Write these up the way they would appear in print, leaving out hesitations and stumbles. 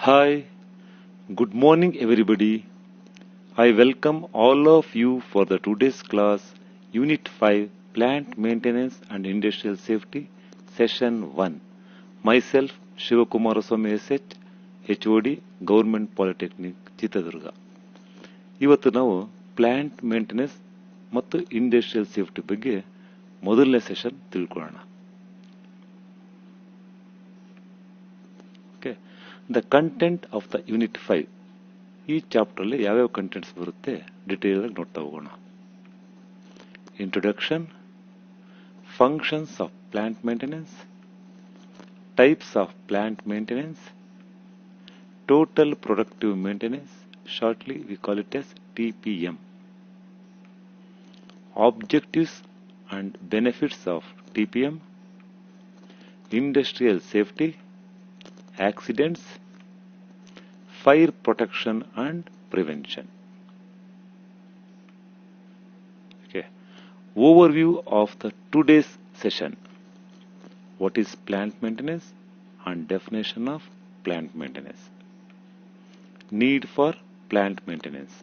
Hi, good morning everybody. I welcome all of you for the today's class Unit 5 Plant Maintenance and Industrial Safety Session 1. Myself Shivakumaraswamy SH HOD Government Polytechnic Chitradurga. ಇವತ್ತು ನಾವು plant maintenance ಮತ್ತು industrial safety ಬಗ್ಗೆ ಮೊದಲನೇ session ತಿಳ್ಕೊಳ್ಳೋಣ. Okay, the content of the unit 5. ಈ chapter ಅಲ್ಲಿ ಯಾವ್ಯಾವ contents ಬರುತ್ತೆ ಡಿಟೇಲ್ ಆಗಿ ನೋಡ್ತಾ ಹೋಗೋಣ. Introduction, functions of plant maintenance, types of plant maintenance, total productive maintenance, shortly we call it as TPM, objectives and benefits of TPM, industrial safety, accidents, fire protection and prevention. Okay. Overview of the today's session. What is plant maintenance and definition of plant maintenance. Need for plant maintenance.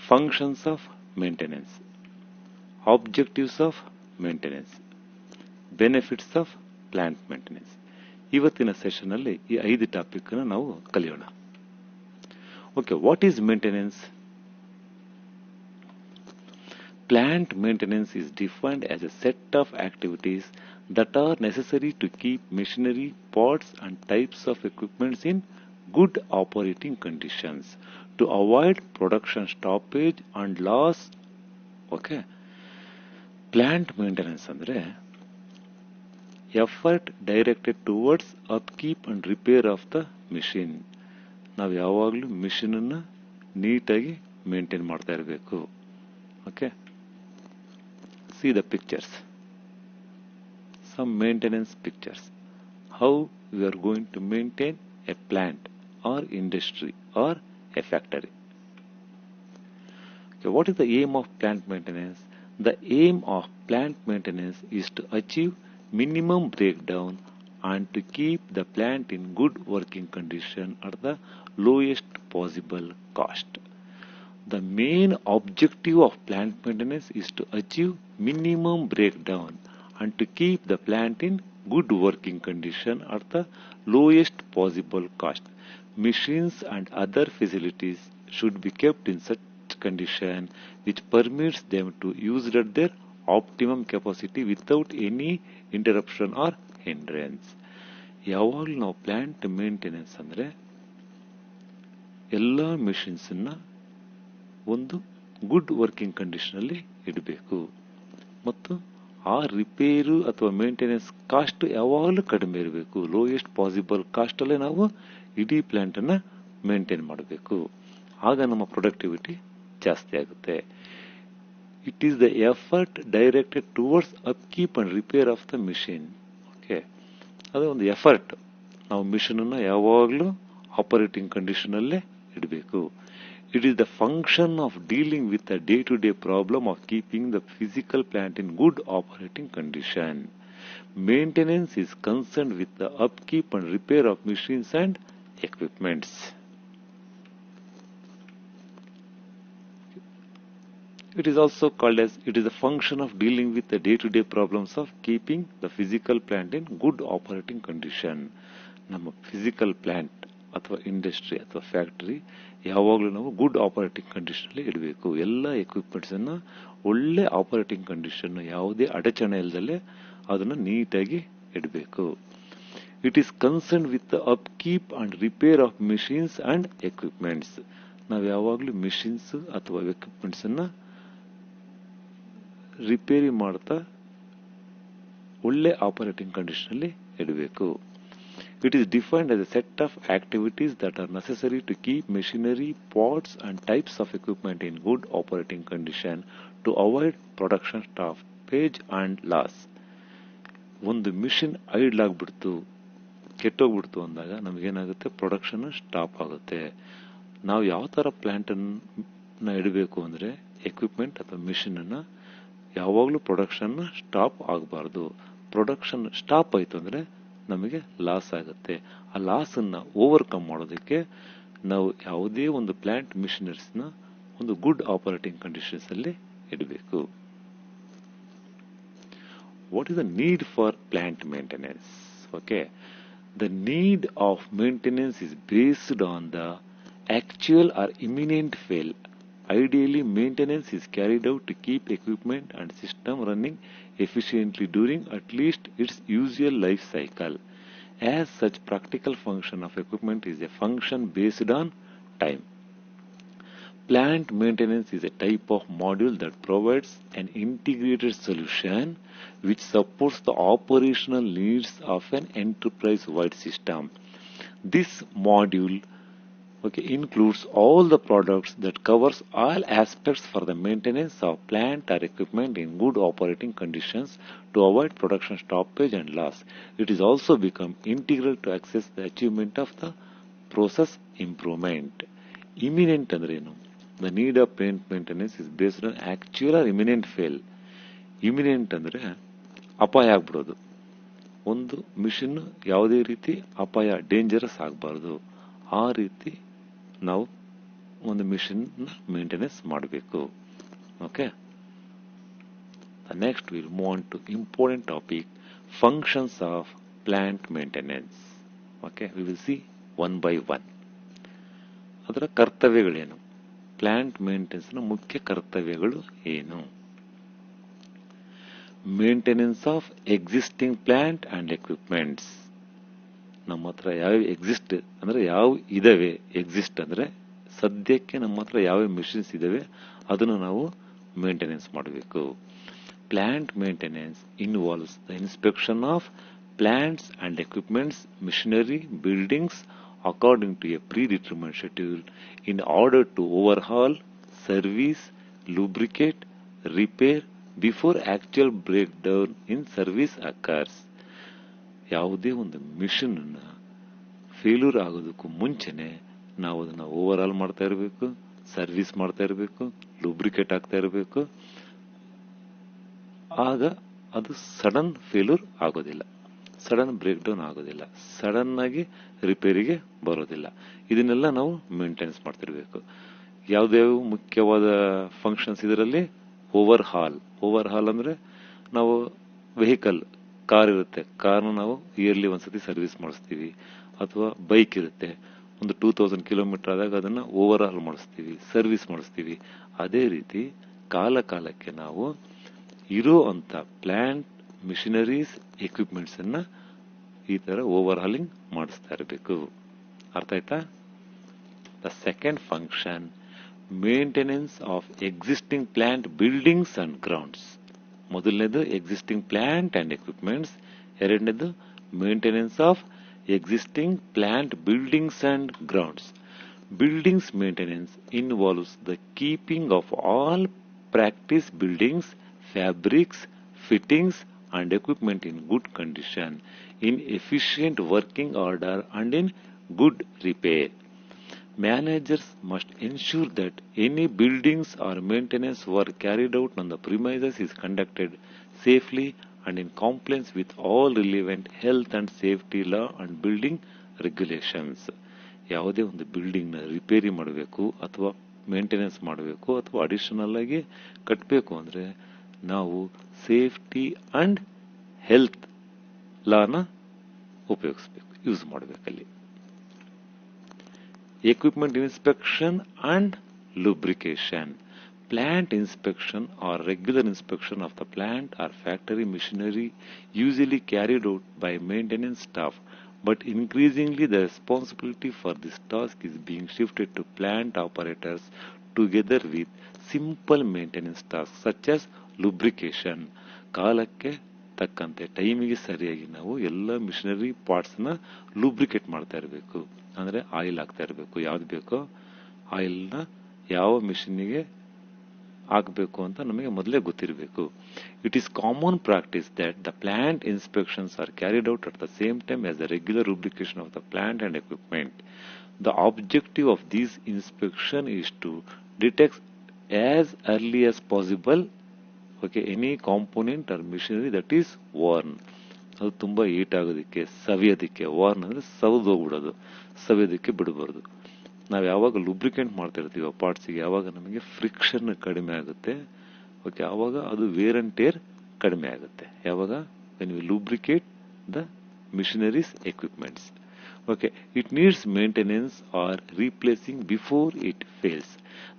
Functions of maintenance. Objectives of maintenance. Benefits of plant maintenance. ಇವತ್ತಿನ session ಅಲ್ಲಿ ಈ 5 topic ನಾವು ಕಲಿಯೋಣ. Okay, what is maintenance? Plant maintenance is defined as a set of activities that are necessary to keep machinery, parts and types of equipment in good operating conditions to avoid production stoppage and loss. Okay. Plant maintenance ಅಂದ್ರೆ effort directed towards upkeep and repair of the machine. ನಾವು ಯಾವಾಗಲೂ machine ಅನ್ನ ನೀಟಾಗಿ maintain ಮಾಡ್ತಾ ಇರಬೇಕು. Okay, see the pictures, some maintenance pictures, how we are going to maintain a plant or industry or a factory. Okay, what is the aim of plant maintenance? The aim of plant maintenance is to achieve minimum breakdown and to keep the plant in good working condition at the lowest possible cost. The main objective of plant maintenance is to achieve minimum breakdown and to keep the plant in good working condition at the lowest possible cost. Machines and other facilities should be kept in such condition which permits them to use at their optimum capacity without any interruption or hindrance. ಯಾವಾಗಲೂ ನಾವು plant maintenance ಅಂದ್ರೆ ಎಲ್ಲ machines ಅನ್ನ ಒಂದು good working condition ಅಲ್ಲಿ ಇಡಬೇಕು ಮತ್ತು ಆ ರಿಪೇರು ಅಥವಾ ಮೇಂಟೆನೆನ್ಸ್ ಕಾಸ್ಟ್ ಯಾವಾಗಲೂ ಕಡಿಮೆ ಇರಬೇಕು. ಲೋಯೆಸ್ಟ್ ಪಾಸಿಬಲ್ ಕಾಸ್ಟ್ ಅಲ್ಲೇ ನಾವು ಇಡೀ ಪ್ಲಾಂಟ್ ಅನ್ನ ಮೇಂಟೈನ್ ಮಾಡಬೇಕು. ಆಗ ನಮ್ಮ ಪ್ರೊಡಕ್ಟಿವಿಟಿ ಜಾಸ್ತಿ ಆಗುತ್ತೆ. It is the effort directed towards upkeep and repair of the machine. Okay, ಅದು ಒಂದು ಎಫರ್ಟ್. ನಾವು ಮಿಷಿನ್ ಅನ್ನ ಯಾವಾಗಲೂ ಆಪರೇಟಿಂಗ್ ಕಂಡೀಷನ್ ಅಲ್ಲೇ ಇಡಬೇಕು. It is the function of dealing with the day-to-day problem of keeping the physical plant in good operating condition. Maintenance is concerned with the upkeep and repair of machines and equipments. It is also called as it is the function of dealing with the day-to-day problems of keeping the physical plant in good operating condition. ನಮ್ಮ physical plant ಅಥವಾ industry ಅಥವಾ factory ಯಾವಾಗಲೂ ನಾವು good operating condition ಅಲ್ಲಿ ಇಡಬೇಕು. ಎಲ್ಲ equipments ಅನ್ನ ಒಳ್ಳೆ ಆಪರೇಟಿಂಗ್ ಕಂಡೀಷನ್, ಯಾವುದೇ ಅಡಚಣೆ ಇಲ್ಲದಲ್ಲೇ ಅದನ್ನ ನೀಟಾಗಿ ಇಡಬೇಕು. It is concern with the upkeep and repair of machines and equipments. ನಾವು ಯಾವಾಗಲೂ ಮಿಷಿನ್ಸ್ ಅಥವಾ ಎಕ್ವಿಪ್ಮೆಂಟ್ಸ್ ಅನ್ನ ರಿಪೇರಿ ಮಾಡ್ತಾ ಒಳ್ಳೆ ಆಪರೇಟಿಂಗ್ ಕಂಡೀಷನ್ ಅಲ್ಲಿ ಇಡಬೇಕು. It is defined as a set of activities that are necessary to keep machinery, parts and types of equipment in good operating condition to avoid production stoppage and loss. ಒಂದು machine idle ಆಗ್ಬಿಡ್ತು, ಕೆಟ್ಟೋಗ್ಬಿಡ್ತು ಅಂದಾಗ ನಮಗೇನಾಗುತ್ತೆ, production stop ಆಗುತ್ತೆ. ನಾವು ಯಾವ ತರ plant ಅನ್ನ ಇಡಬೇಕು ಅಂದ್ರೆ ಎಕ್ವಿಪ್ಮೆಂಟ್ ಅಥವಾ ಮಿಷಿನ್ ಅನ್ನ ಯಾವಾಗಲೂ ಪ್ರೊಡಕ್ಷನ್ ಸ್ಟಾಪ್ ಆಗಬಾರ್ದು. ಪ್ರೊಡಕ್ಷನ್ ಸ್ಟಾಪ್ ಆಯ್ತು ಅಂದ್ರೆ ನಮಗೆ ಲಾಸ್ ಆಗುತ್ತೆ. ಆ ಲಾಸ್ ಅನ್ನ ಓವರ್ಕಮ್ ಮಾಡೋದಕ್ಕೆ ನಾವು ಯಾವುದೇ ಒಂದು ಪ್ಲಾಂಟ್ ಮಿಷನರೀಸ್ನ ಒಂದು ಗುಡ್ ಆಪರೇಟಿಂಗ್ ಕಂಡೀಷನ್ಸ್ ಅಲ್ಲಿ ಇಡಬೇಕು. What is the need for plant maintenance? Okay, the need of maintenance is based on the actual or imminent fail. Ideally, maintenance is carried out to keep equipment and system running efficiently during at least its usual life cycle. As such, practical function of equipment is a function based on time. Plant maintenance is a type of module that provides an integrated solution which supports the operational needs of an enterprise-wide system. This module includes all the products that covers all aspects for the maintenance of plant or equipment in good operating conditions to avoid production stoppage and loss. It is also become integral to access the achievement of the process improvement. Imminent ಅಂದ್ರೇನು? The need of plant maintenance is based on actual or imminent fail. Imminent ಅಂದ್ರೆ ಅಪಾಯ ಆಗ್ಬಿಡೋದು. ಒಂದು mission ಯಾವುದೇ ರೀತಿ ಅಪಾಯ dangerous ಆಗಬಾರ್ದು, ಆ ರೀತಿ ನಾವು ಒಂದು ಮಿಷನ್ ಮೇಂಟೆನೆನ್ಸ್ ಮಾಡಬೇಕು. Okay, next will move on to important topic, functions of plant maintenance. Okay, we will see one by one. ಅದರ ಕರ್ತವ್ಯಗಳೇನು, ಪ್ಲಾಂಟ್ ಮೇಂಟೆನೆನ್ಸ್ ನ ಮುಖ್ಯ ಕರ್ತವ್ಯಗಳು ಏನು? Maintenance of existing plant and equipments. ನಮ್ಮ ಹತ್ರ ಯಾವ ಎಕ್ಸಿಸ್ಟ್ ಅಂದ್ರೆ ಯಾವ ಇದಾವೆ, ಎಕ್ಸಿಸ್ಟ್ ಅಂದ್ರೆ ಸದ್ಯಕ್ಕೆ ನಮ್ಮ ಹತ್ರ ಯಾವ ಮಿಷನ್ಸ್ ಇದಾವೆ ಅದನ್ನು ನಾವು ಮೇಂಟೆನೆನ್ಸ್ ಮಾಡಬೇಕು. Plant maintenance involves the inspection of plants and equipments, machinery, buildings according to a predetermined schedule in order to overhaul, service, lubricate, repair before actual breakdown in service occurs. ಯಾವುದೇ ಒಂದು mission failure ಆಗೋದಕ್ಕೂ ಮುಂಚೆನೆ ನಾವು ಅದನ್ನ over ಹಾಲ್ ಮಾಡ್ತಾ ಇರಬೇಕು, service ಮಾಡ್ತಾ ಇರಬೇಕು, lubricate ಆಗ್ತಾ ಇರಬೇಕು. ಆಗ ಅದು ಸಡನ್ ಫೇಲ್ಯೂರ್ ಆಗೋದಿಲ್ಲ, ಸಡನ್ ಬ್ರೇಕ್ ಡೌನ್ ಆಗೋದಿಲ್ಲ, ಸಡನ್ ಆಗಿ ರಿಪೇರಿಗೆ ಬರೋದಿಲ್ಲ. ಇದನ್ನೆಲ್ಲ ನಾವು ಮೇಂಟೆನೆನ್ಸ್ ಮಾಡ್ತಿರ್ಬೇಕು. ಯಾವ್ದಾವ ಮುಖ್ಯವಾದ ಫಂಕ್ಷನ್ಸ್ ಇದರಲ್ಲಿ? ಓವರ್ ಹಾಲ್. ಓವರ್ ಹಾಲ್ ಅಂದ್ರೆ ನಾವು ವೆಹಿಕಲ್, ಕಾರ್ ಇರುತ್ತೆ, ಕಾರ್ನ ನಾವು ಇಯರ್ಲಿ ಒಂದ್ಸತಿ ಸರ್ವಿಸ್ ಮಾಡಿಸ್ತೀವಿ. ಅಥವಾ ಬೈಕ್ ಇರುತ್ತೆ, ಒಂದು 2000 ಕಿಲೋಮೀಟರ್ ಆದಾಗ ಅದನ್ನ ಓವರ್ ಹಾಲ್ ಮಾಡಿಸ್ತೀವಿ, ಸರ್ವಿಸ್ ಮಾಡಿಸ್ತೀವಿ. ಅದೇ ರೀತಿ ಕಾಲ ಕಾಲಕ್ಕೆ ನಾವು ಇರೋ ಅಂತ ಪ್ಲಾಂಟ್, ಮಿಷನರೀಸ್, ಎಕ್ವಿಪ್ಮೆಂಟ್ಸ್ ಅನ್ನ ಈ ತರ ಓವರ್ ಹಾಲಿಂಗ್ ಮಾಡಿಸ್ತಾ ಇರಬೇಕು. ಅರ್ಥ ಆಯ್ತಾ? The second function, maintenance of existing plant, buildings and grounds. ಮೊದಲನೇದು ಎಕ್ಸಿಸ್ಟಿಂಗ್ ಪ್ಲಾಂಟ್ ಅಂಡ್ ಎಕ್ವಿಪ್ಮೆಂಟ್ಸ್, ಎರಡನೇದು maintenance of existing plant, buildings and grounds. Buildings maintenance involves the keeping of all practice buildings, fabrics, fittings and equipment in good condition, in efficient working order and in good repair. Managers must ensure that any buildings or maintenance work carried out on the premises is conducted safely and in compliance with all relevant health and safety law and building regulations. ಯಾವುದೇ ಒಂದು building ನ repair ಮಾಡಬೇಕು ಅಥವಾ maintenance ಮಾಡಬೇಕು ಅಥವಾ additional ಆಗಿ ಕಟ್ಟಬೇಕು ಅಂದ್ರೆ ನಾವು ಸೇಫ್ಟಿ ಅಂಡ್ ಹೆಲ್ತ್ ಲಾನ ಉಪಯೋಗಿಸಬೇಕು, ಯೂಸ್ ಮಾಡಬೇಕಲ್ಲಿ. Equipment inspection and lubrication. Plant inspection or regular inspection of the plant or factory machinery usually carried out by maintenance staff, but increasingly the responsibility for this task is being shifted to plant operators together with simple maintenance tasks such as lubrication. ಕಾಲಕ್ಕೆ ತಕ್ಕಂತೆ ಟೈಮಿಗೆ ಸರಿಯಾಗಿ ನಾವು ಎಲ್ಲ missionary parts ನ lubricate ಮಾಡ್ತಾ ಇರಬೇಕು. ಅಂದ್ರೆ ಆಯಿಲ್ ಹಾಕ್ತಾ ಇರಬೇಕು, ಯಾವ್ದು ಬೇಕೋ ಆಯಿಲ್ ನ ಯಾವ ಮಿಷನ್ಗೆ ಹಾಕಬೇಕು ಅಂತ ನಮಗೆ ಮೊದಲೇ ಗೊತ್ತಿರಬೇಕು. It is common practice that the plant inspections are carried out at the same time as the regular lubrication of the plant and equipment. The objective of these inspection is to detect as early as possible any component or machinery that is worn. ಅದು ತುಂಬ heat ಆಗೋದಕ್ಕೆ, ಸವಿಯೋದಕ್ಕೆ, warn ಅಂದರೆ ಸವಿದೋಗ್ಬಿಡೋದು, ಸವಿಯೋದಕ್ಕೆ ಬಿಡಬಾರ್ದು. ನಾವು ಯಾವಾಗ lubricant ಮಾಡ್ತಾ ಇರ್ತೀವಿ ಆ ಪಾರ್ಟ್ಸಿಗೆ, ಯಾವಾಗ ನಮಗೆ ಫ್ರಿಕ್ಷನ್ ಕಡಿಮೆ ಆಗುತ್ತೆ, ಓಕೆ, ಆವಾಗ ಅದು ವೇರ್ ಅಂಡ್ ಟೇರ್ ಕಡಿಮೆ ಆಗುತ್ತೆ. ಯಾವಾಗ when we lubricate the machineries equipments. Okay, it needs maintenance or replacing before it fails.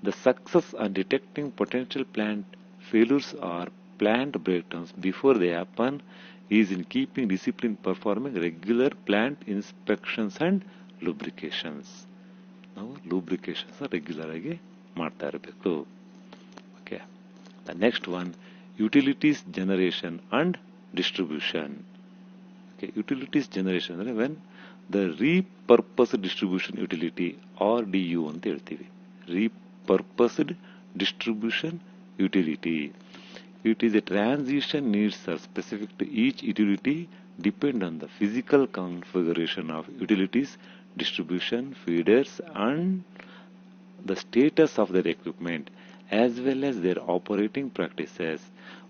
The success on detecting potential plant failures or plant breakdowns before they happen is in keeping discipline, performing regular plant inspections and lubrications. ನಾವು lubrications regular ಆಗಿ ಮಾಡ್ತಾ ಇರಬೇಕು. Okay. The next one, utilities generation and distribution. Okay, utilities generation ಅಂದ್ರೆ when the repurposed distribution utility RDU ಅಂತ ಹೇಳ್ತೀವಿ. Repurposed distribution utility. It is a transition needs are specific to each utility depend on the physical configuration of utilities, distribution, feeders and the status of their equipment as well as their operating practices.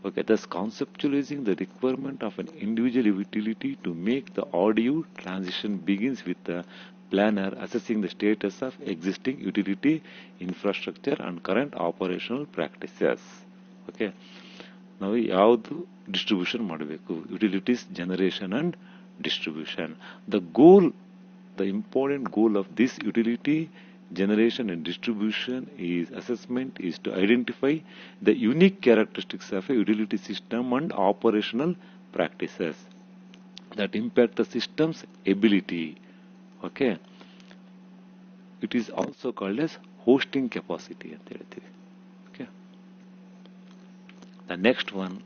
Okay, thus conceptualizing the requirement of an individual utility to make the RDU transition begins with the planner assessing the status of existing utility infrastructure and current operational practices. Okay, ನಾವು ಯಾವುದು distribution ಮಾಡಬೇಕು, utilities generation and distribution. The important goal of this utility generation and distribution assessment is to identify the unique characteristics of a utility system and operational practices that impact the system's ability. Okay, it is also called as hosting capacity ಅಂತ ಹೇಳ್ತೀವಿ. Okay, the next one,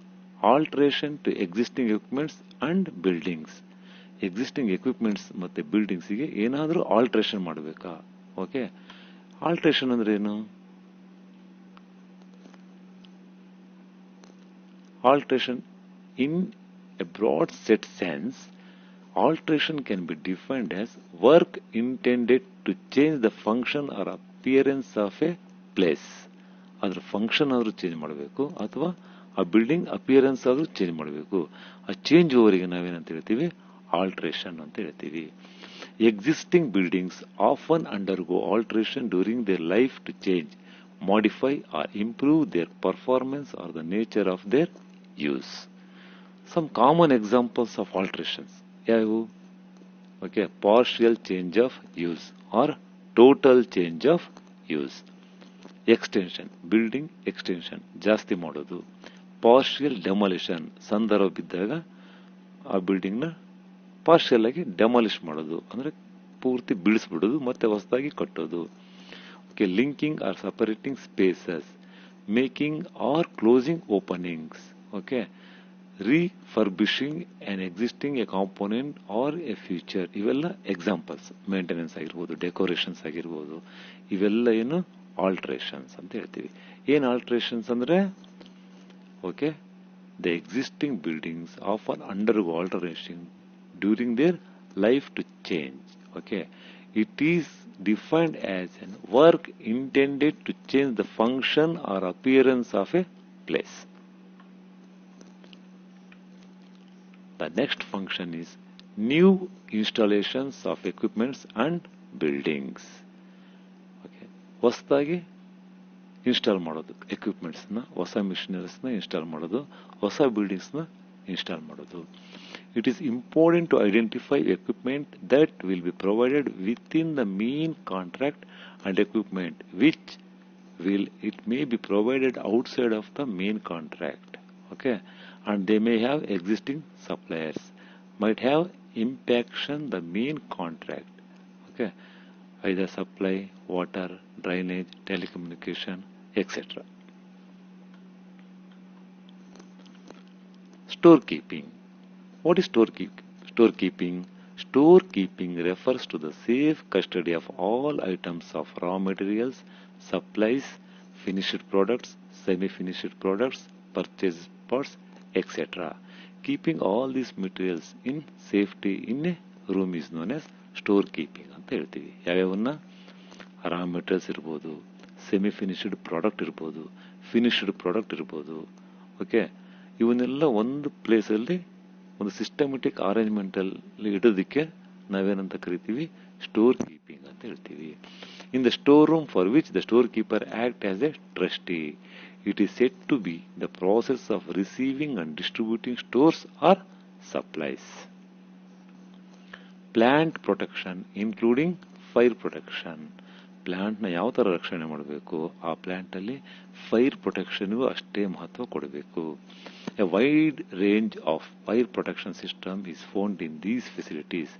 alteration to existing equipments and buildings. Existing equipments ಮತ್ತು ಬಿಲ್ಡಿಂಗ್ಸಿಗೆ ಏನಾದರೂ alteration ಮಾಡಬೇಕಾ? Okay, alteration ಅಂದ್ರೆ ಏನು? Alteration in a broad set sense, alteration can be defined as work intended to change the function or appearance of a place. ಅದ್ರ function ಆದರೂ change ಮಾಡಬೇಕು ಅಥವಾ ಆ ಬಿಲ್ಡಿಂಗ್ ಅಪಿಯರೆನ್ಸ್ ಆದರೂ ಚೇಂಜ್ ಮಾಡಬೇಕು. ಆ ಚೇಂಜ್ ಓವರಿಗೆ ನಾವೇನಂತ ಹೇಳ್ತೀವಿ? ಆಲ್ಟ್ರೇಷನ್ ಅಂತ ಹೇಳ್ತೀವಿ. Existing buildings often undergo alteration during their life to change, modify or improve their performance or the nature of their use. Some common examples of alterations. Okay, partial change of use or total change of use. Extension, building extension ಜಾಸ್ತಿ ಮಾಡೋದು. Partial demolition, ಸಂದರ್ಭ ಬಿದ್ದಾಗ ಆ building ನ partial ಆಗಿ demolish ಮಾಡೋದು, ಅಂದ್ರೆ ಪೂರ್ತಿ ಬೀಳಿಸ್ಬಿಡೋದು ಮತ್ತೆ ಹೊಸದಾಗಿ ಕಟ್ಟೋದು. Okay, linking or separating spaces, making or closing openings. Okay, refurbishing on existing a component or a future. ಇವೆಲ್ಲ ಎಕ್ಸಾಂಪಲ್ಸ್. ಮೇಂಟೆನೆನ್ಸ್ ಆಗಿರ್ಬೋದು, ಡೆಕೋರೇಷನ್ಸ್ ಆಗಿರ್ಬೋದು, ಇವೆಲ್ಲ ಏನು ಆಲ್ಟ್ರೇಷನ್ಸ್ ಅಂತ ಹೇಳ್ತೀವಿ. ಏನ್ ಆಲ್ಟ್ರೇಷನ್ಸ್ ಅಂದ್ರೆ, okay, the existing buildings often undergo alteration during their life to change. Okay, it is defined as an work intended to change the function or appearance of a place. The next function is new installations of equipments and buildings. Okay, ಹೊಸದಾಗಿ install ಮಾಡೋದು equipments ನ, ಹೊಸ missionaries ನ install ಮಾಡೋದು, ಹೊಸ buildings ನ install ಮಾಡೋದು. It is important to identify equipment that will be provided within the main contract and equipment which it may be provided outside of the main contract. Okay, and they may have existing suppliers, might have impaction the main contract. Okay, either supply, water, drainage, telecommunication, etc. Storekeeping. What is storekeeping? Storekeeping refers to the safe custody of all items of raw materials, supplies, finished products, semi-finished products, purchased parts, etc. Keeping all these materials in safety in a room is known as storekeeping ಅಂತ ಹೇಳ್ತೀವಿ. ಯಾವ್ಯಾವನ್ನ? Raw materials ಇರ್ಬೋದು, semi finished product ಇರ್ಬೋದು, finished product ಇರ್ಬೋದು. Okay, ಇವನ್ನೆಲ್ಲ ಒಂದು ಪ್ಲೇಸಲ್ಲಿ ಒಂದು systematic arrangement ಅಲ್ಲಿ ಇಡೋದಕ್ಕೆ ನಾವೇನಂತ ಕರಿತೀವಿ, ಸ್ಟೋರ್ ಕೀಪಿಂಗ್ ಅಂತ ಹೇಳ್ತೀವಿ. In the store room for which the store keeper act as a trustee, it is said to be the process of receiving and distributing stores or supplies. Plant protection including fire protection. ಪ್ಲಾಂಟ್ನ ಯಾವ ತರ ರಕ್ಷಣೆ ಮಾಡಬೇಕು, ಆ plant ಅಲ್ಲಿ fire ಪ್ರೊಟೆಕ್ಷನ್ಗೂ ಅಷ್ಟೇ ಮಹತ್ವ ಕೊಡಬೇಕು. A wide range of fire protection system is found in these facilities.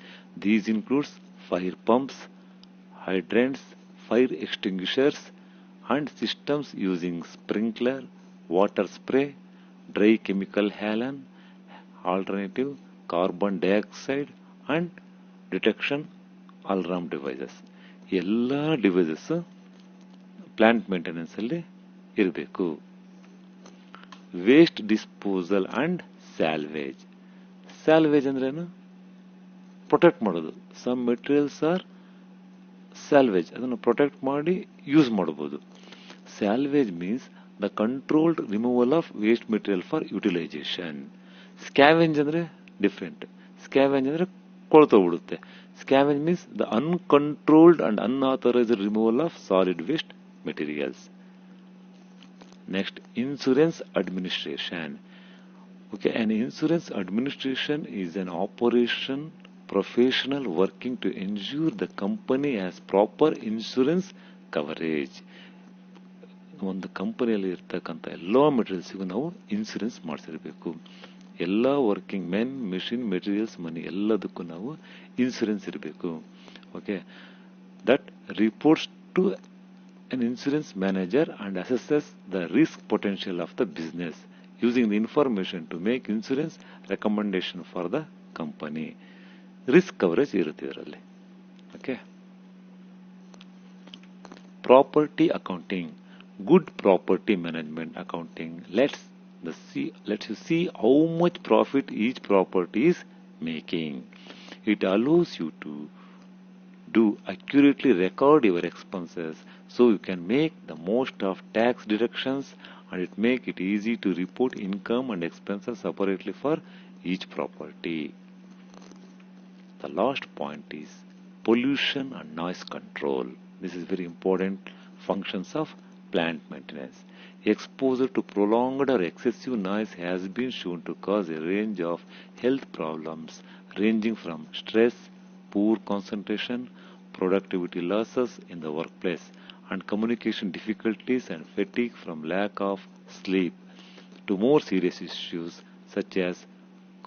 These includes fire pumps, hydrants, fire extinguishers, and systems using sprinkler, water spray, dry chemical halon, alternative carbon dioxide, and detection alarm devices. ಎಲ್ಲ devices plant maintenance ಅಲ್ಲಿ ಇರಬೇಕು. Waste disposal and salvage. Salvage ಅಂದ್ರೇನು? Protect ಮಾಡೋದು. Some materials or salvage, ಅದನ್ನು protect ಮಾಡಿ use ಮಾಡಬಹುದು. Salvage means the controlled removal of waste material for utilization. Scavenge ಅಂದ್ರೆ different. ಸ್ಕ್ಯಾವೆಂಜ್ ಅಂದ್ರೆ ಕೊಳ್ತೋಗ್ಬಿಡುತ್ತೆ. Scavenge means the uncontrolled and unauthorized removal of solid waste materials. Next, insurance administration. Okay, an insurance administration is an operation professional working to ensure the company has proper insurance coverage. ಒಂದು ಕಂಪನಿಯಲ್ಲಿ ಇರ್ತಕ್ಕಂಥ ಎಲ್ಲಾ ಮೆಟೀರಿಯಲ್ಸ್ಗೂ ನಾವು insurance ಮಾಡಿಸಿರ್ಬೇಕು. ಎಲ್ಲ working men, machine, materials, money ಎಲ್ಲದಕ್ಕೂ ನಾವು insurance ಇರಬೇಕು. Okay, that reports to an insurance manager and assesses the risk potential of the business using the information to make insurance recommendation for the company. Risk coverage ಇರುತ್ತೆ ಇದರಲ್ಲಿ. Okay, property accounting. Good property management accounting lets you see how much profit each property is making. It allows you to do accurately record your expenses so you can make the most of tax deductions, and it make it easy to report income and expenses separately for each property. The last point is pollution and noise control. This is very important functions of plant maintenance. Exposure to prolonged or excessive noise has been shown to cause a range of health problems ranging from stress, poor concentration, productivity losses in the workplace, and communication difficulties and fatigue from lack of sleep, to more serious issues such as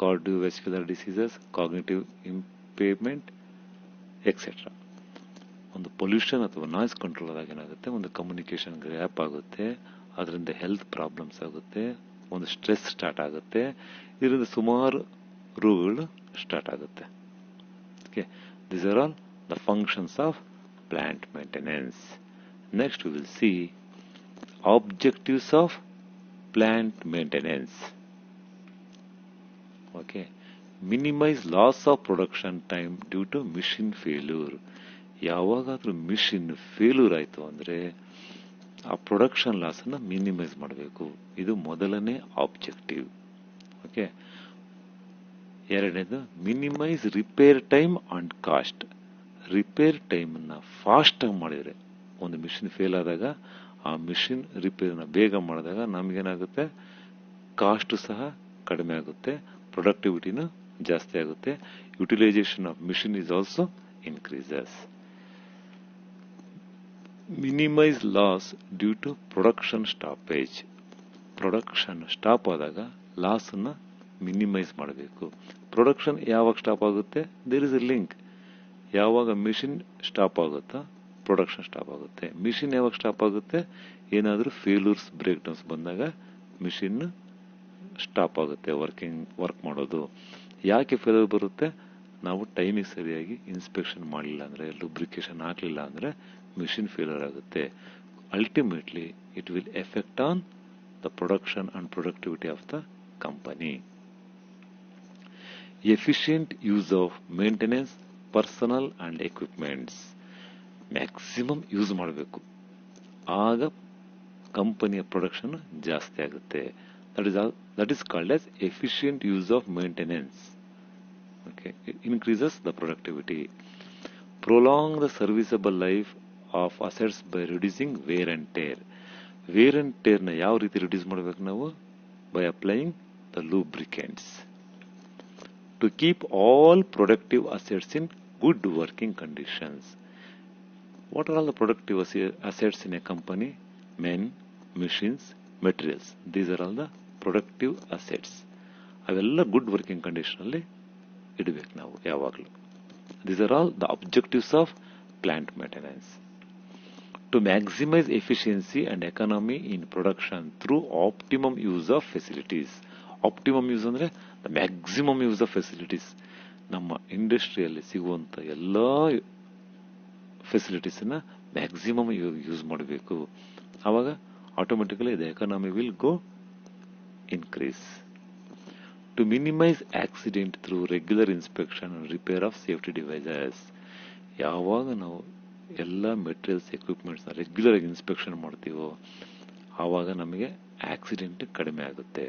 cardiovascular diseases, cognitive impairment, etc. ಒಂದು pollution ಅಥವಾ noise control ಆದಾಗ ಏನಾಗುತ್ತೆ, ಒಂದು communication gap ಆಗುತ್ತೆ, ಅದರಿಂದ health problems ಆಗುತ್ತೆ, ಒಂದು stress start ಆಗುತ್ತೆ, ಇದರಿಂದ ಸುಮಾರು ರೋಗಗಳು ಸ್ಟಾರ್ಟ್ ಆಗುತ್ತೆ. Okay, these are all the functions of plant maintenance. Next we will see objectives of plant maintenance. Okay, minimize loss of production time due to machine failure. ಯಾವಾಗಾದ್ರೂ machine failure ಆಯ್ತು ಅಂದ್ರೆ ಆ production loss ಅನ್ನ minimize ಮಾಡಬೇಕು. ಇದು ಮೊದಲನೇ objective. Okay, ಎರಡನೇದು minimize repair time and cost. Repair time ಅನ್ನ ಫಾಸ್ಟ್ ಆಗಿ ಮಾಡಿದ್ರೆ, ಒಂದು ಮಿಷಿನ್ ಫೇಲ್ ಆದಾಗ ಆ ಮಿಷಿನ್ ರಿಪೇರ್ನ ಬೇಗ ಮಾಡಿದಾಗ ನಮ್ಗೇನಾಗುತ್ತೆ, ಕಾಸ್ಟ್ ಸಹ ಕಡಿಮೆ ಆಗುತ್ತೆ, ಪ್ರೊಡಕ್ಟಿವಿಟಿನೂ ಜಾಸ್ತಿ ಆಗುತ್ತೆ, utilization of machine is also increases. Minimize loss due to production stoppage. Production stop ಆದಾಗ ಲಾಸ್ ಅನ್ನ ಮಿನಿಮೈಸ್ ಮಾಡಬೇಕು. ಪ್ರೊಡಕ್ಷನ್ ಯಾವಾಗ ಸ್ಟಾಪ್ ಆಗುತ್ತೆ, ದೇರ್ ಇಸ್ ಎ ಲಿಂಕ್. ಯಾವಾಗ ಮಿಷಿನ್ ಸ್ಟಾಪ್ ಆಗುತ್ತಾ ಪ್ರೊಡಕ್ಷನ್ ಸ್ಟಾಪ್ ಆಗುತ್ತೆ. ಮಿಷಿನ್ ಯಾವಾಗ ಸ್ಟಾಪ್ ಆಗುತ್ತೆ, ಏನಾದ್ರೂ ಫೇಲ್ಯೂರ್ಸ್, ಬ್ರೇಕ್ ಡೌನ್ಸ್ ಬಂದಾಗ ಮಿಷಿನ್ ಸ್ಟಾಪ್ ಆಗುತ್ತೆ ವರ್ಕ್ ಮಾಡೋದು. ಯಾಕೆ ಫೇಲ್ಯೂರ್ ಬರುತ್ತೆ, ನಾವು ಟೈಮಿಗೆ ಸರಿಯಾಗಿ ಇನ್ಸ್ಪೆಕ್ಷನ್ ಮಾಡಲಿಲ್ಲ ಅಂದ್ರೆ, ಲುಬ್ರಿಕೇಶನ್ ಹಾಕ್ಲಿಲ್ಲ ಅಂದ್ರೆ ಮಿಷಿನ್ ಫೇಲ್ಯೂರ್ ಆಗುತ್ತೆ. Ultimately it will effect on the production and productivity of the company. Efficient use of maintenance personal and equipments. Maximum use ಮಾಡಬೇಕು, ಆಗ ಕಂಪನಿಯ ಪ್ರೊಡಕ್ಷನ್ ಜಾಸ್ತಿ ಆಗುತ್ತೆ. That is called as efficient use of maintenance. Okay, it increases the productivity. Prolong the serviceable life of assets by reducing wear and tear. Wear and tear na ಯಾವ ರೀತಿ reduce ಮಾಡಬೇಕು ನಾವು? By applying the lubricants. To keep all productive assets in good working conditions. What are all the productive assets in a company? Men, machines, materials. These are all the productive assets. ಅವೆಲ್ಲ good working condition ಅಲ್ಲಿ ಇಡಬೇಕು ನಾವು ಯಾವಾಗಲೂ. These are all the objectives of plant maintenance. To maximize efficiency and economy in production through optimum use of facilities. Optimum use ಅಂದ್ರೆ the maximum use of facilities. ನಮ್ಮ ಇಂಡಸ್ಟ್ರಿಯಲ್ಲಿ ಸಿಗುವಂತ ಎಲ್ಲ ಫೆಸಿಲಿಟೀಸ್ನ ಮ್ಯಾಕ್ಸಿಮಮ್ ಯೂಸ್ ಮಾಡಬೇಕು. ಆವಾಗ automatically the economy will go increase. To minimize accident through regular inspection and repair of safety devices. ಯಾವಾಗ ನಾವು ಎಲ್ಲ ಮೆಟೀರಿಯಲ್ಸ್ ಎಕ್ವಿಪ್ಮೆಂಟ್ಸ್ನ ರೆಗ್ಯುಲರ್ ಆಗಿ ಇನ್ಸ್ಪೆಕ್ಷನ್ ಮಾಡ್ತೀವೋ ಆವಾಗ ನಮಗೆ ಆಕ್ಸಿಡೆಂಟ್ ಕಡಿಮೆ ಆಗುತ್ತೆ,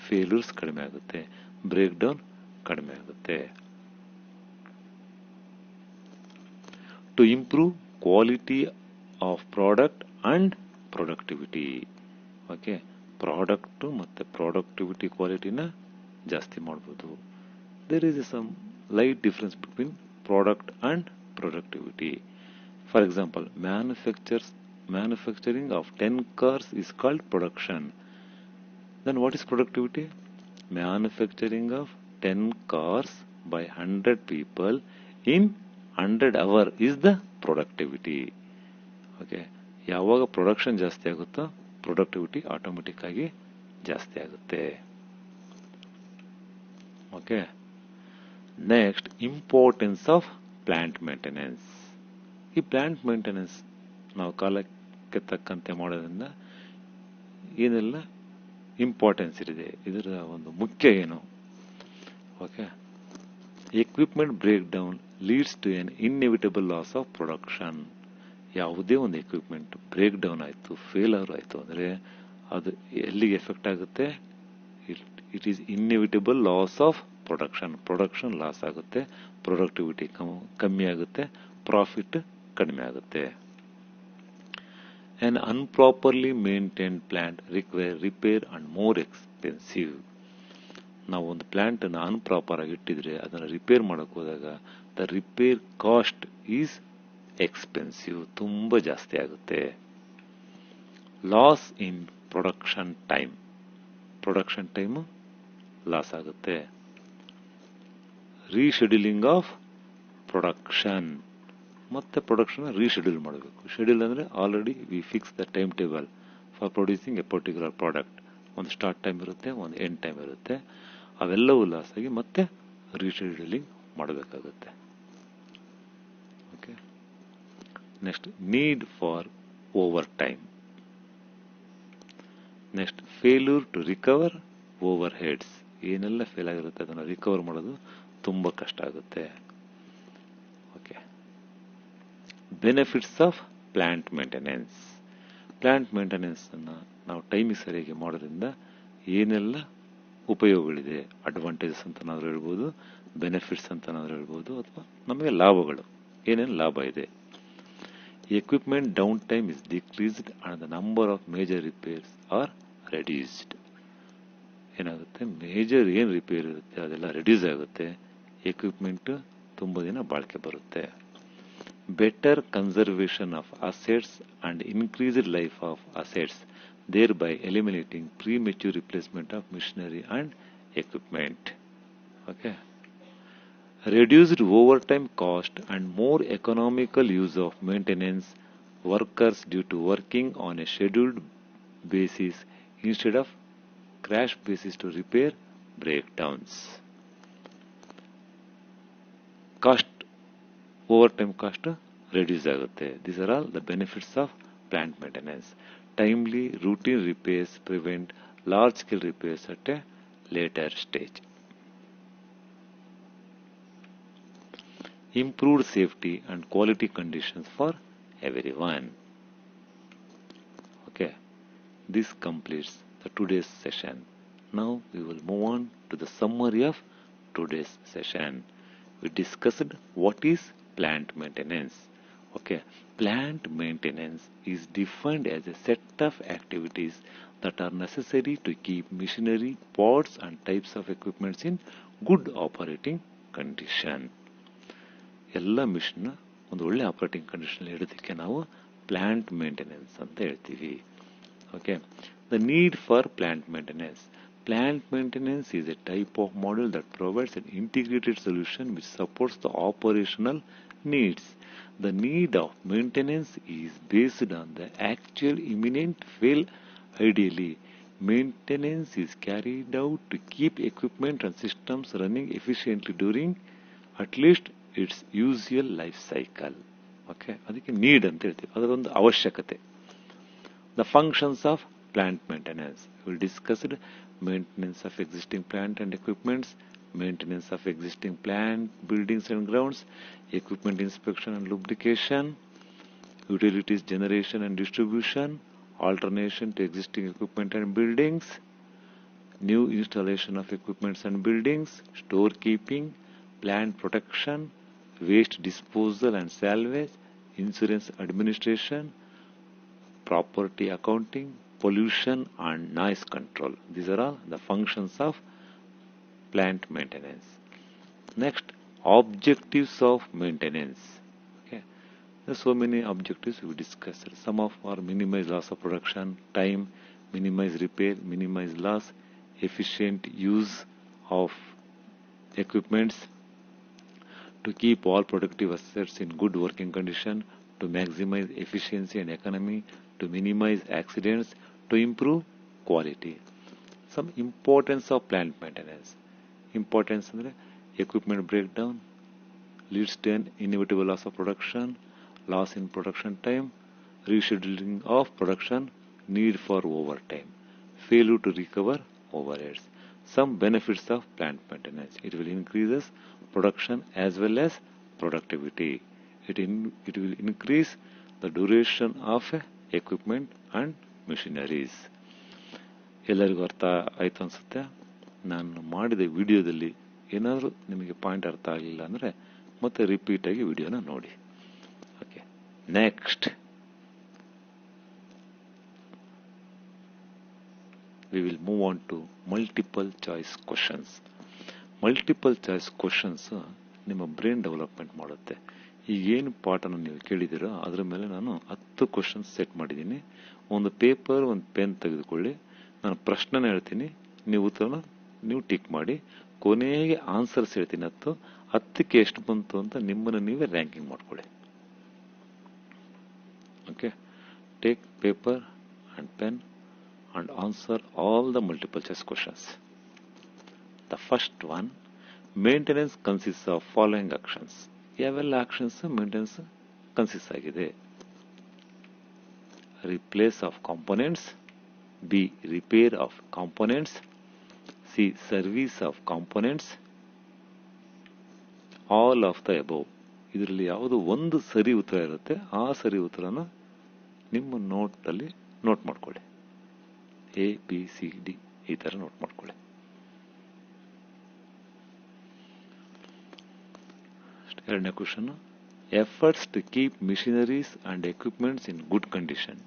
ಫೇಲ್ಯೂರ್ಸ್ ಕಡಿಮೆ ಆಗುತ್ತೆ, ಬ್ರೇಕ್ ಡೌನ್ ಕಡಿಮೆ ಆಗುತ್ತೆ. To improve quality of product and productivity. Okay, product ಮತ್ತೆ ಪ್ರಾಡಕ್ಟಿವಿಟಿ ಕ್ವಾಲಿಟಿನ ಜಾಸ್ತಿ ಮಾಡ್ಬೋದು. There is some light difference between product and productivity. For example, manufacturing of 10 cars is called production. Then what is productivity? Manufacturing of 10 cars by 100 people in 100 hours is the productivity. Okay, ಯಾವಾಗ production ಜಾಸ್ತಿ ಆಗುತ್ತೋ productivity automatic ಆಗಿ ಜಾಸ್ತಿ ಆಗುತ್ತೆ. Okay, next importance of plant maintenance. ಈ plant maintenance ನಾವು ಕಾಲಕ್ಕೆ ತಕ್ಕಂತೆ ಮಾಡೋದ್ರಿಂದ ಏನೆಲ್ಲ ಇಂಪಾರ್ಟೆನ್ಸ್ ಇದೆ, ಇದರ ಒಂದು ಮುಖ್ಯ ಏನು? Okay, equipment breakdown leads to an inevitable loss of production. ಯಾವುದೇ ಒಂದು ಎಕ್ವಿಪ್ಮೆಂಟ್ ಬ್ರೇಕ್ ಡೌನ್ ಆಯಿತು, ಫೇಲರ್ ಆಯಿತು ಅಂದರೆ ಅದು ಎಲ್ಲಿಗೆ ಎಫೆಕ್ಟ್ ಆಗುತ್ತೆ? It is inevitable loss of production. Production loss ಆಗುತ್ತೆ, ಪ್ರೊಡಕ್ಟಿವಿಟಿ ಕಮ್ಮಿ ಆಗುತ್ತೆ, ಪ್ರಾಫಿಟ್ ಕಡಿಮೆ ಆಗುತ್ತೆ. An improperly maintained plant require repair and more expensive. ನಾವು ಒಂದು ಪ್ಲಾಂಟ್ ಅನ್ನು ಅನ್ಪ್ರಾಪರ್ ಆಗಿ ಇಟ್ಟಿದ್ರೆ ಅದನ್ನು ರಿಪೇರ್ ಮಾಡಕ್ ಹೋದಾಗ the repair cost is expensive, ತುಂಬಾ ಜಾಸ್ತಿ ಆಗುತ್ತೆ. Loss in production time loss ಆಗುತ್ತೆ. ರೀಶೆಡ್ಯೂಲಿಂಗ್ ಆಫ್ ಪ್ರೊಡಕ್ಷನ್, ಮತ್ತೆ ಪ್ರೊಡಕ್ಷನ್ ರೀಶೆಡ್ಯೂಲ್ ಮಾಡಬೇಕು. ಶೆಡ್ಯೂಲ್ ಅಂದ್ರೆ already we fix the time table for producing A particular product. ಒಂದು ಸ್ಟಾರ್ಟ್ ಟೈಮ್ ಇರುತ್ತೆ, ಒಂದು ಎಂಡ್ ಟೈಮ್ ಇರುತ್ತೆ. ಅವೆಲ್ಲವೂ ಲಾಸ್ ಆಗಿ ಮತ್ತೆ ರೀಶೆಡ್ಯೂಲಿಂಗ್ ಮಾಡಬೇಕಾಗುತ್ತೆ. Okay, next need for overtime. Next failure to recover overheads. ಏನೆಲ್ಲ ಫೇಲ್ ಆಗಿರುತ್ತೆ ಅದನ್ನು ರಿಕವರ್ ಮಾಡೋದು ತುಂಬಾ ಕಷ್ಟ ಆಗುತ್ತೆ. Okay, benefits of plant maintenance. Plant maintenance ಅನ್ನ ನಾವು ಟೈಮಿಗೆ ಸರಿಯಾಗಿ ಮಾಡೋದ್ರಿಂದ ಏನೆಲ್ಲ ಉಪಯೋಗಗಳಿದೆ, ಅಡ್ವಾಂಟೇಜಸ್ ಅಂತ ನಾವು ಹೇಳ್ಬೋದು, ಬೆನಿಫಿಟ್ಸ್ ಅಂತ ನಾವು ಹೇಳ್ಬೋದು, ಅಥವಾ ನಮಗೆ ಲಾಭಗಳು ಏನೇನು ಲಾಭ ಇದೆ. Equipment downtime is decreased and the number of major repairs are reduced. ಏನಾಗುತ್ತೆ, ಮೇಜರ್ ಏನ್ ರಿಪೇರ್ ಇರುತ್ತೆ ಅದೆಲ್ಲ ರೆಡ್ಯೂಸ್ ಆಗುತ್ತೆ, ಎಕ್ವಿಪ್ಮೆಂಟ್ ತುಂಬಾ ದಿನ ಬಾಳಿಕೆ ಬರುತ್ತೆ. Better conservation of assets and increased life of assets, thereby eliminating premature replacement of machinery and equipment. Okay. Reduced overtime cost and more economical use of maintenance workers due to working on a scheduled basis instead of crash basis to repair breakdowns. Cost, overtime cost reduce ಆಗುತ್ತೆ. These are all the benefits of plant maintenance. Timely routine repairs prevent large scale repairs at a later stage. Improved safety and quality conditions for everyone. Okay, this completes the today's session. Now we will move on to the summary of today's session. We discussed what is plant maintenance. Okay, plant maintenance is defined as a set of activities that are necessary to keep machinery, parts and types of equipments in good operating condition. ಎಲ್ಲ mission ಒಂದು ಒಳ್ಳೆ operating condition ಇಡೋದಕ್ಕೆ ನಾವು plant maintenance ಅಂತ ಹೇಳ್ತೀವಿ. Okay, the need for plant maintenance. Plant maintenance is a type of model that provides an integrated solution which supports the operational needs. The need of maintenance is based on the actual imminent fail. Ideally, maintenance is carried out to keep equipment and systems running efficiently during at least its usual life cycle. Okay, ಅದಕ್ಕೆ need ಅಂತ ಹೇಳ್ತೀವಿ, ಅದರೊಂದು ಅವಶ್ಯಕತೆ. The functions of plant maintenance. We discussed maintenance of existing plant and equipments, maintenance of existing plant, buildings and grounds, equipment inspection and lubrication, utilities generation and distribution, alternation to existing equipment and buildings, new installation of equipments and buildings, storekeeping, plant protection, waste disposal and salvage, insurance administration, property accounting, pollution and noise control. These are all the functions of plant maintenance. Next, objectives of maintenance. Okay, there are so many objectives we discussed. Some of are minimize loss of production, time, minimize repair, minimize loss, efficient use of equipments, to keep all productive assets in good working condition, to maximize efficiency and economy, to minimize accidents, to improve quality. Some importance of plant maintenance. Importance ಅಂದ್ರೆ equipment breakdown leads to an inevitable loss of production, loss in production time, rescheduling of production, need for overtime, failure to recover overheads. Some benefits of plant maintenance. It will increase production as well as productivity. It will increase the duration of equipment and machineries. ಎಲ್ಲರಿಗೂ ಅರ್ಥ ಆಯ್ತು ಅನ್ಸುತ್ತೆ. ನಾನು ಮಾಡಿದ ವಿಡಿಯೋದಲ್ಲಿ ಏನಾದರೂ ನಿಮಗೆ point ಅರ್ಥ ಆಗಲಿಲ್ಲ ಅಂದರೆ ಮತ್ತೆ ರಿಪೀಟ್ ಆಗಿ ವಿಡಿಯೋನ ನೋಡಿ. Okay, next we will move on to multiple choice questions. Multiple choice questions ನಿಮ್ಮ ಬ್ರೈನ್ ಡೆವಲಪ್ಮೆಂಟ್ ಮಾಡುತ್ತೆ. ಈಗೇನು ಪಾಠನ ನೀವು ಕೇಳಿದಿರೋ ಅದರ ಮೇಲೆ ನಾನು 10 ಕ್ವಶನ್ಸ್ ಸೆಟ್ ಮಾಡಿದ್ದೀನಿ. ಒಂದು ಪೇಪರ್, ಒಂದು ಪೆನ್ ತೆಗೆದುಕೊಳ್ಳಿ. ನಾನು ಪ್ರಶ್ನೆನ ಹೇಳ್ತೀನಿ, ನೀವು ಉತ್ತರನ ನೀವು ಟಿಕ್ ಮಾಡಿ. ಕೊನೆಗೆ ಆನ್ಸರ್ಸ್ ಹೇಳ್ತೀನಿ 10ಕ್ಕೆ ಎಷ್ಟು ಬಂತು ಅಂತ ನಿಮ್ಮನ್ನು ನೀವೇ ರ್ಯಾಂಕಿಂಗ್ ಮಾಡ್ಕೊಳ್ಳಿ. Okay, take paper and pen and answer all the multiple choice questions. The first one, maintenance consists of following actions. ಯಾವೆಲ್ಲ actions maintenance consists ಆಗಿದೆ? Replace of components, B, repair of components, C, service of components, all of the above. ಇದರಲ್ಲಿ ಯಾವುದು ಒಂದು ಸರಿ ಉತ್ತರ ಇರುತ್ತೆ, ಆ ಸರಿ ಉತ್ತರನ ನಿಮ್ಮ ನೋಟಲ್ಲಿ ನೋಟ್ ಮಾಡ್ಕೊಳ್ಳಿ. ಎ ಬಿ ಸಿ ಡಿ ಈ ತರ ನೋಟ್ ಮಾಡ್ಕೊಳ್ಳಿ. ಎರಡನೇ question, efforts to keep machineries and equipments in good condition.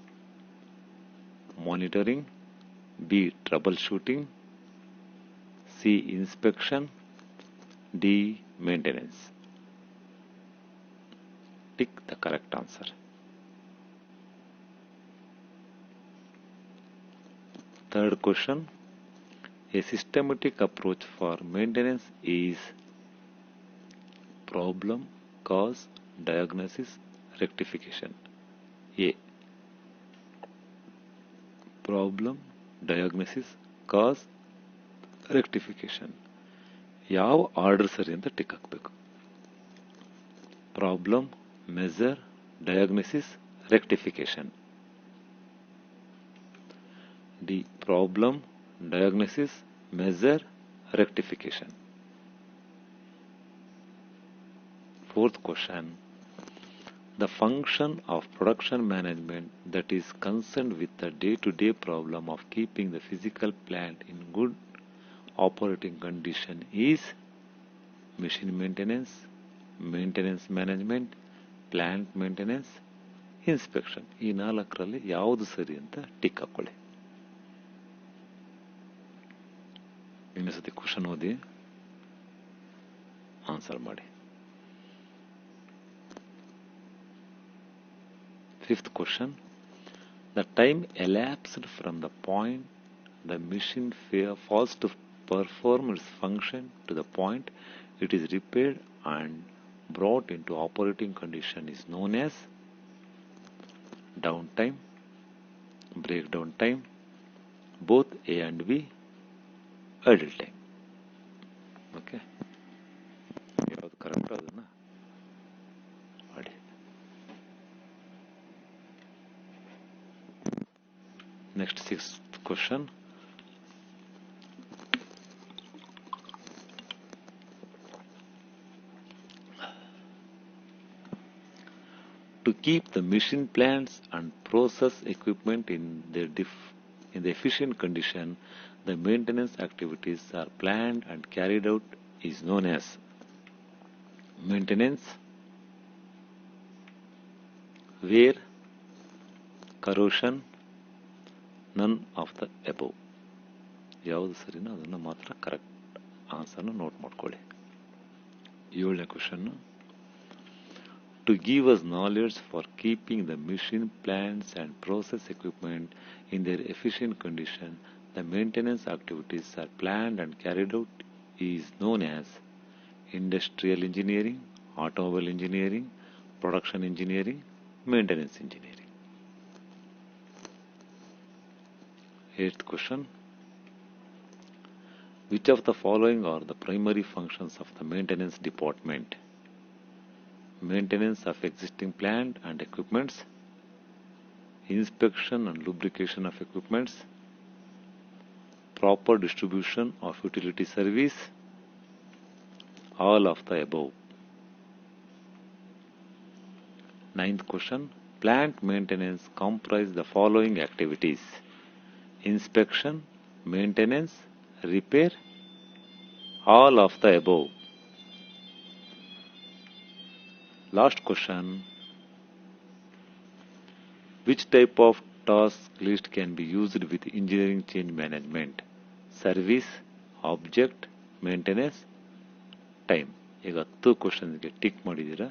Monitoring, B, troubleshooting, C, inspection, D, maintenance. Tick the correct answer. Third question, a systematic approach for maintenance is problem, cause, diagnosis, rectification. A, problem, diagnosis, cause, rectification. ಯಾವ order ಸರಿ ಅಂತ tick ಹಾಕಬೇಕು? Problem, measure, diagnosis, rectification. D, problem, diagnosis, measure, rectification. Fourth question, The function of production management that is concerned with the day-to-day problem of keeping the physical plant in good operating condition is machine maintenance, maintenance management, plant maintenance, inspection. ಈ ನಾಲ್ಕರಲ್ಲಿ ಯಾವುದು ಸರಿ ಅಂತ tick ಹಾಕೊಳ್ಳಿ. ಇನ್ನೊಂದ್ಸತಿ question ಓದಿ answer ಮಾಡಿ. Fifth question. The time elapsed from the point the machine fails to perform its function to the point it is repaired and brought into operating condition is known as downtime, breakdown time, both A and B, idle time. Okay. ಯಾವುದು correct ಅದನ್ನ ಮಾಡಿ. Next, sixth question. To keep the machine plants and process equipment in the efficient condition, the maintenance activities are planned and carried out is known as maintenance, wear, corrosion, none of the above. ಯಾವುದು ಸರಿನೋ ಅದನ್ನು ಮಾತ್ರ correct ಆನ್ಸರ್ನ note ಮಾಡ್ಕೊಳ್ಳಿ. 7ನೇ question. To give us knowledge for keeping the machine plants and process equipment in their efficient condition, the maintenance activities are planned and carried out is known as industrial engineering, automobile engineering, production engineering, maintenance engineering. 8th question. Which of the following are the primary functions of the maintenance department? Maintenance of existing plant and equipments, inspection and lubrication of equipments, proper distribution of utility service, all of the above. 9th question. Plant maintenance comprise the following activities: inspection, maintenance, repair, all of the above. Last question. Which type of task list can be used with engineering change management? Service, object, maintenance, time. ಈಗ 10 ಕ್ವಶನ್ಸ್ಗೆ tick ಮಾಡಿದ್ದೀರಾ.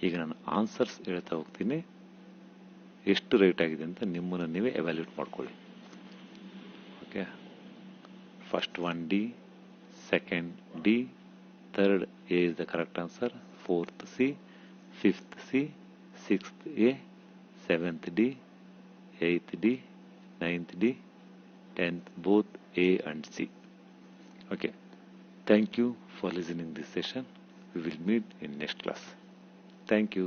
ಈಗ ನಾನು answers ಹೇಳ್ತಾ ಹೋಗ್ತೀನಿ, ಎಷ್ಟು right ಆಗಿದೆ ಅಂತ ನಿಮ್ಮನ್ನು ನೀವೇ ಎವ್ಯಾಲ್ಯೂಟ್ ಮಾಡ್ಕೊಳ್ಳಿ. Okay. First 1D, second D, third A is the correct answer, fourth C, fifth C, sixth A, seventh D, eighth D, ninth D, 10th both A and C. Okay. Thank you for listening this session. We will meet in next class. Thank you.